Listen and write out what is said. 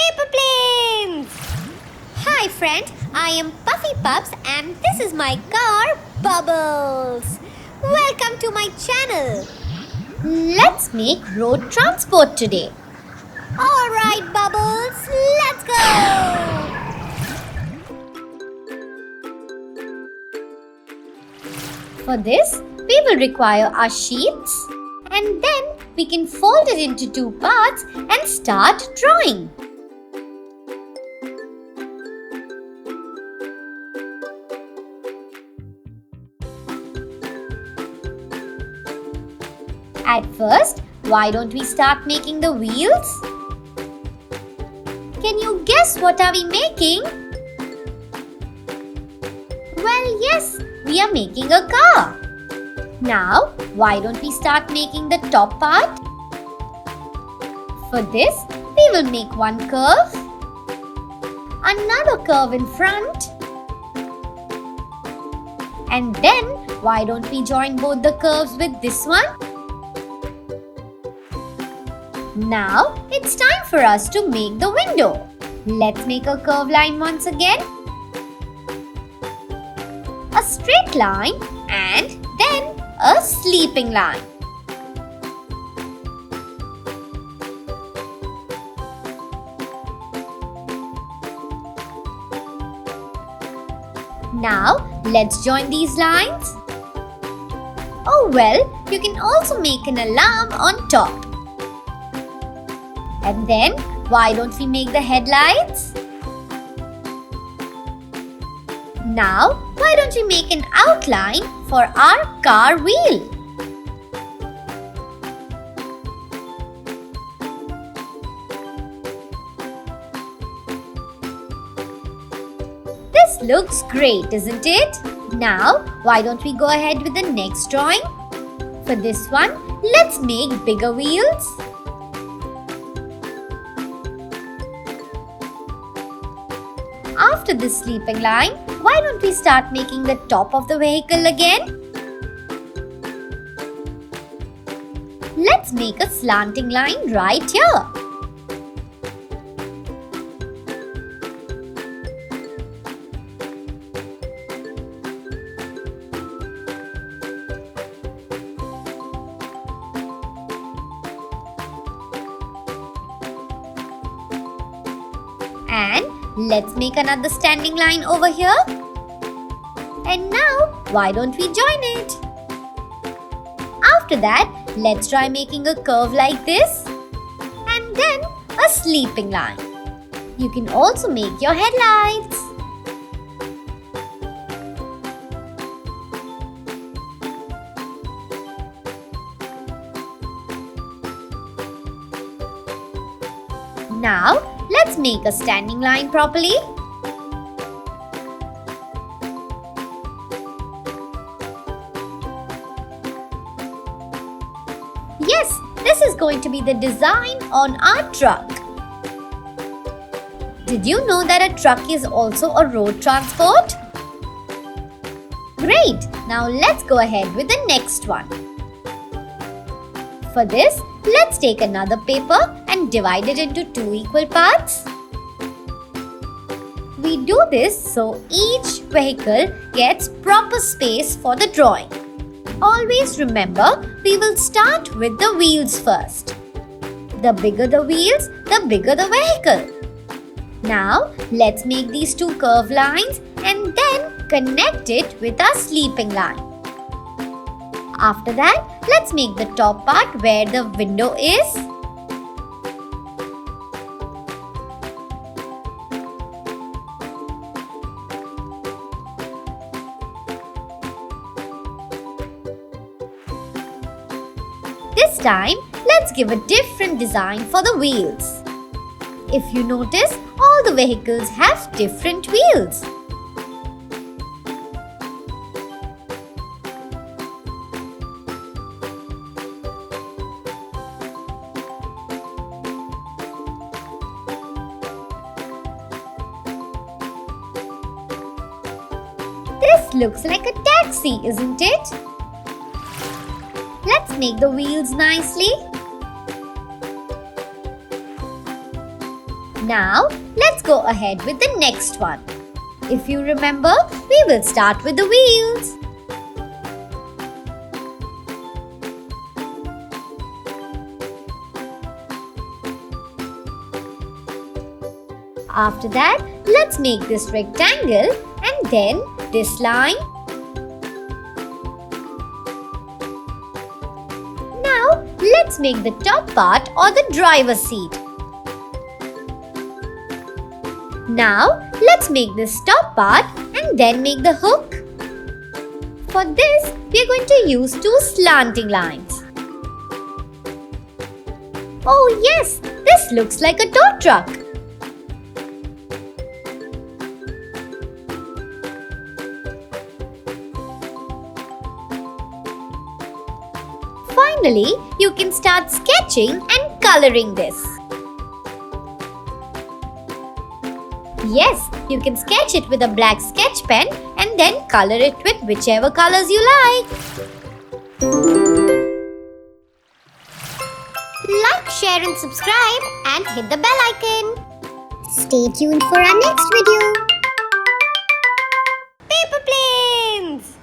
paper planes! Hi friend, I am Puffy Pups and this is my car Bubbles. Welcome to my channel. Let's make road transport today. Alright Bubbles, let's go! For this, we will require our sheets and then we can fold it into two parts and start drawing. At first, why don't we start making the wheels? Can you guess what are we making? Well, yes, we are making a car. Now, why don't we start making the top part? For this, we will make one curve, another curve in front, and then why don't we join both the curves with this one? Now, it's time for us to make the window. Let's make a curved line once again, a straight line, and then a sleeping line. Now, let's join these lines. Oh well, you can also make an alarm on top. And then, why don't we make the headlights? Now, why don't we make an outline for our car wheel? This looks great, isn't it? Now, why don't we go ahead with the next drawing? For this one, let's make bigger wheels. After this sleeping line, why don't we start making the top of the vehicle again? Let's make a slanting line right here. And let's make another standing line over here. And now, why don't we join it? After that, let's try making a curve like this. And then a sleeping line. You can also make your headlights. Now, let's make a standing line properly. Yes, this is going to be the design on our truck. Did you know that a truck is also a road transport? Great! Now let's go ahead with the next one. For this, let's take another paper and divide it into two equal parts. We do this so each vehicle gets proper space for the drawing. Always remember, we will start with the wheels first. The bigger the wheels, the bigger the vehicle. Now, let's make these two curved lines and then connect it with our sleeping line. After that, let's make the top part where the window is. This time, let's give a different design for the wheels. If you notice, all the vehicles have different wheels. This looks like a taxi, isn't it? Let's make the wheels nicely. Now, let's go ahead with the next one. If you remember, we will start with the wheels. After that, let's make this rectangle and then this line. Now, let's make the top part or the driver's seat. Now, let's make this top part and then make the hook. For this, we are going to use two slanting lines. Oh yes, this looks like a tow truck. Finally, you can start sketching and coloring this. Yes, you can sketch it with a black sketch pen and then color it with whichever colors you like. Like, share and subscribe and hit the bell icon. Stay tuned for our next video.